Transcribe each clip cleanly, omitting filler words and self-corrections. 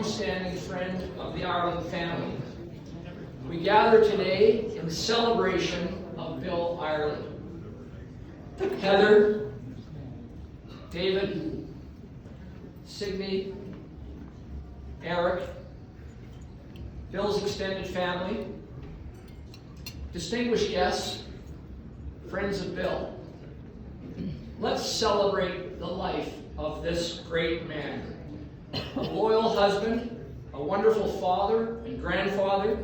long-standing friend of the Ireland family. We gather today in celebration of Bill Ireland. Heather, David, Signe, Eric, Bill's extended family, distinguished guests, friends of Bill. Let's celebrate the life of this great man. A loyal husband, a wonderful father and grandfather,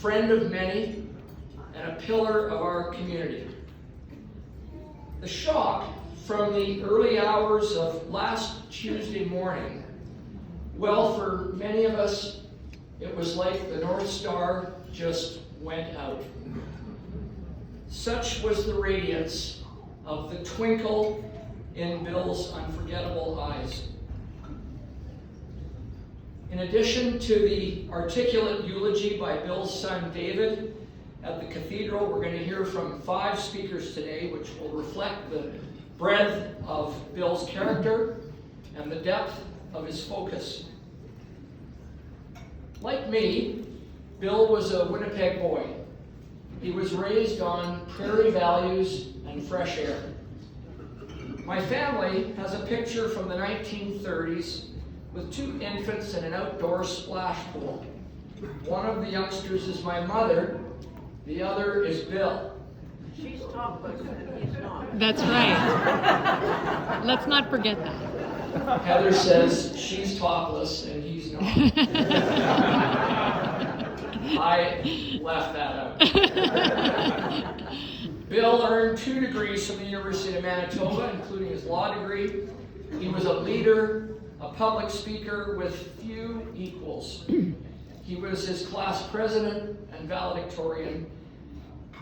friend of many, and a pillar of our community. The shock from the early hours of last Tuesday morning, well, for many of us, it was like the North Star just went out. Such was the radiance of the twinkle in Bill's unforgettable eyes. In addition to the articulate eulogy by Bill's son David at the cathedral, we're going to hear from 5 speakers today, which will reflect the breadth of Bill's character and the depth of his focus. Like me, Bill was a Winnipeg boy. He was raised on prairie values and fresh air. My family has a picture from the 1930s with 2 infants and an outdoor splash pool. One of the youngsters is my mother, the other is Bill. She's topless and he's not. That's right. Let's not forget that. Heather says she's topless and he's not. I left that out. Bill earned 2 degrees from the University of Manitoba, including his law degree. He was a leader, a public speaker with few equals. He was his class president and valedictorian.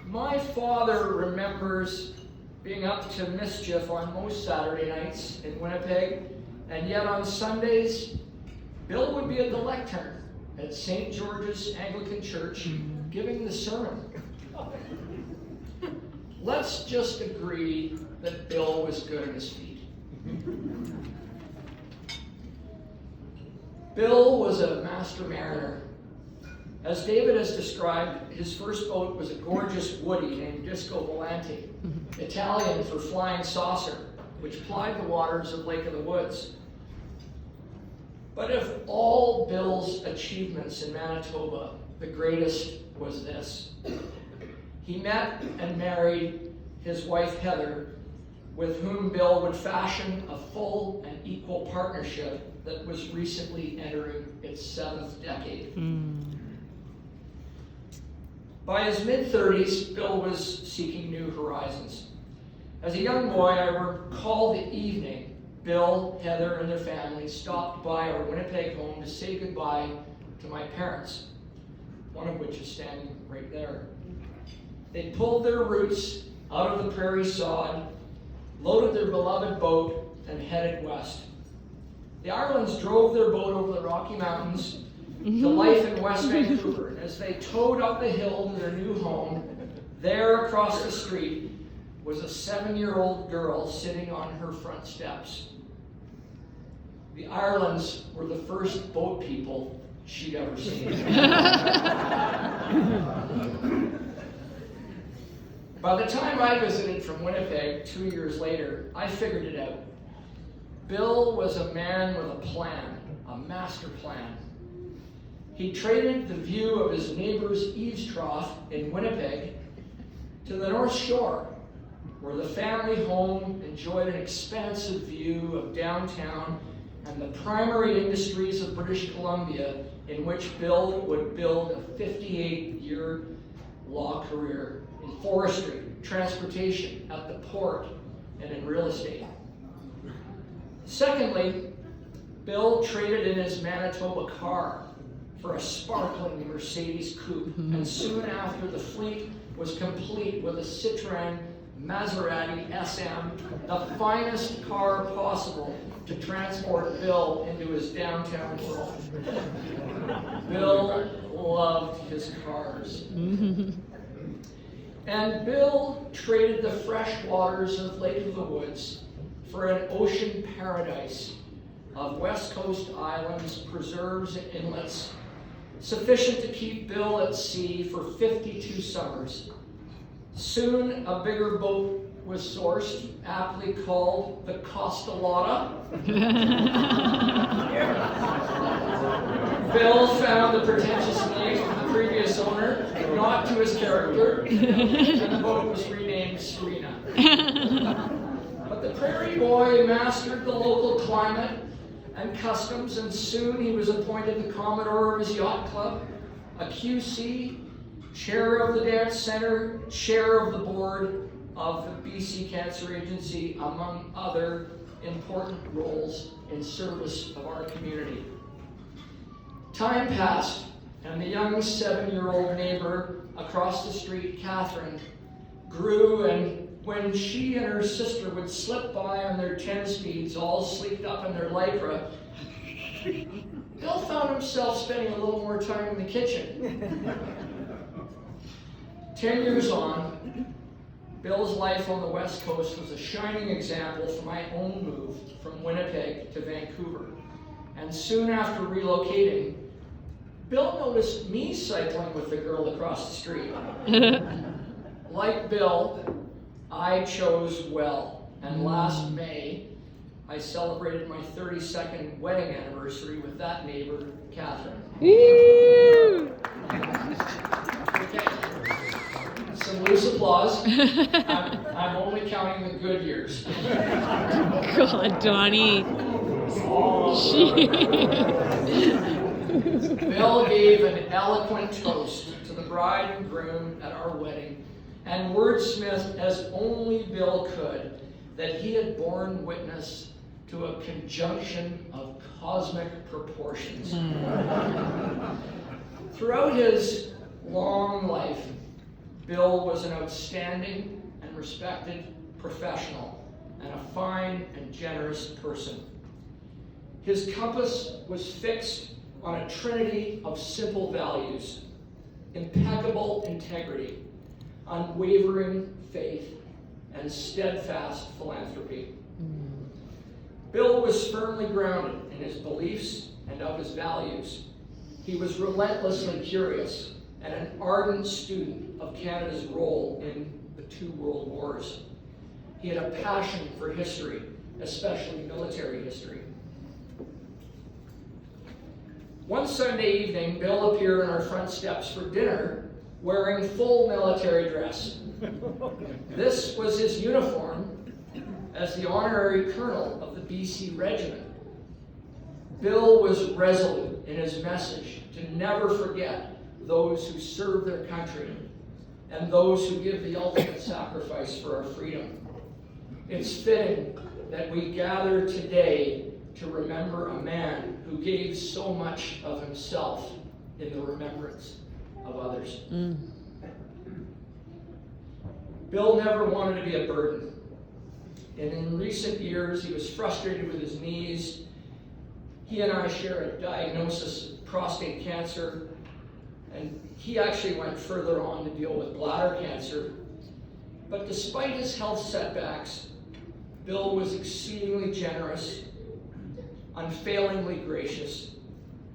My father remembers being up to mischief on most Saturday nights in Winnipeg, and yet on Sundays, Bill would be at the lectern at St. George's Anglican Church giving the sermon. Let's just agree that Bill was good at his feet. Bill was a master mariner. As David has described, his first boat was a gorgeous Woody named Disco Volante, Italian for flying saucer, which plied the waters of Lake of the Woods. But of all Bill's achievements in Manitoba, the greatest was this. He met and married his wife Heather, with whom Bill would fashion a full and equal partnership that was recently entering its 7th decade. By his mid-30s, Bill was seeking new horizons. As a young boy, I recall the evening Bill, Heather, and their family stopped by our Winnipeg home to say goodbye to my parents, one of which is standing right there. They pulled their roots out of the prairie sod, loaded their beloved boat, and headed west. The Irelands drove their boat over the Rocky Mountains to life in West Vancouver, and as they towed up the hill to their new home, there across the street was a 7-year-old girl sitting on her front steps. The Irelands were the first boat people she'd ever seen. By the time I visited from Winnipeg 2 years later, I figured it out. Bill was a man with a plan, a master plan. He traded the view of his neighbor's eaves trough in Winnipeg to the North Shore, where the family home enjoyed an expansive view of downtown and the primary industries of British Columbia, in which Bill would build a 58-year law career in forestry, transportation, at the port, and in real estate. Secondly, Bill traded in his Manitoba car for a sparkling Mercedes coupe, and soon after the fleet was complete with a Citroën Maserati SM, the finest car possible to transport Bill into his downtown world. Bill loved his cars. And Bill traded the fresh waters of Lake of the Woods for an ocean paradise, of West Coast islands, preserves, and inlets, sufficient to keep Bill at sea for 52 summers. Soon, a bigger boat was sourced, aptly called the Costalata. Bill found the pretentious name of the previous owner not to his character, and the boat was renamed Serena. But the prairie boy mastered the local climate and customs, and soon he was appointed the Commodore of his yacht club, a QC, chair of the dance center, chair of the board of the BC Cancer Agency, among other important roles in service of our community. Time passed, and the young 7-year-old neighbor across the street, Catherine, grew, and when she and her sister would slip by on their 10-speeds, all sleeked up in their Lycra, Bill found himself spending a little more time in the kitchen. 10 years on, Bill's life on the West Coast was a shining example for my own move from Winnipeg to Vancouver. And soon after relocating, Bill noticed me cycling with the girl across the street. Like Bill, I chose well, and last May, I celebrated my 32nd wedding anniversary with that neighbor, Catherine. Okay. Some loose applause. I'm only counting the good years. God, Donnie. Bill gave an eloquent toast to the bride and groom at our wedding, and wordsmithed as only Bill could that he had borne witness to a conjunction of cosmic proportions. Throughout his long life, Bill was an outstanding and respected professional and a fine and generous person. His compass was fixed on a trinity of simple values: impeccable integrity, unwavering faith, and steadfast philanthropy. Bill was firmly grounded in his beliefs and of his values. He was relentlessly curious and an ardent student of Canada's role in the 2 world wars. He had a passion for history, especially military history. One Sunday evening, Bill appeared on our front steps for dinner wearing full military dress. This was his uniform as the honorary colonel of the BC Regiment. Bill was resolute in his message to never forget those who serve their country and those who give the ultimate sacrifice for our freedom. It's fitting that we gather today to remember a man who gave so much of himself in the remembrance of others. Bill never wanted to be a burden. And in recent years, he was frustrated with his knees. He and I share a diagnosis of prostate cancer, and he actually went further on to deal with bladder cancer. But despite his health setbacks, Bill was exceedingly generous, unfailingly gracious,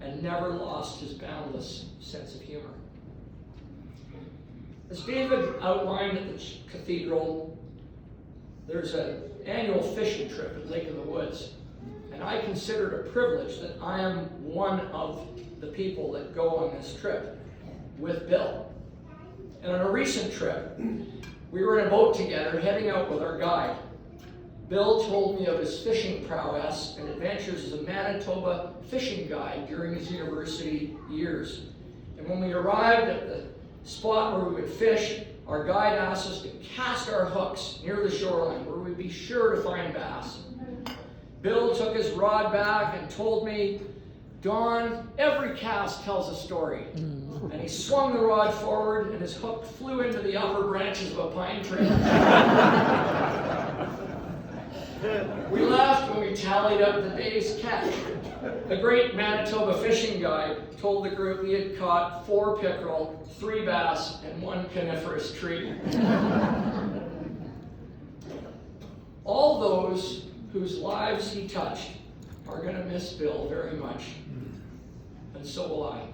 and never lost his boundless sense of humor. As David outlined at the cathedral, there's an annual fishing trip at Lake of the Woods, and I consider it a privilege that I am one of the people that go on this trip with Bill. And on a recent trip, we were in a boat together heading out with our guide. Bill told me of his fishing prowess and adventures as a Manitoba fishing guide during his university years. And when we arrived at the spot where we would fish, our guide asked us to cast our hooks near the shoreline where we'd be sure to find bass. Bill took his rod back and told me, "Don, every cast tells a story." And he swung the rod forward and his hook flew into the upper branches of a pine tree. We laughed when we tallied up the day's catch. The great Manitoba fishing guide told the group he had caught 4 pickerel, 3 bass, and 1 coniferous tree. All those whose lives he touched are going to miss Bill very much. And so will I.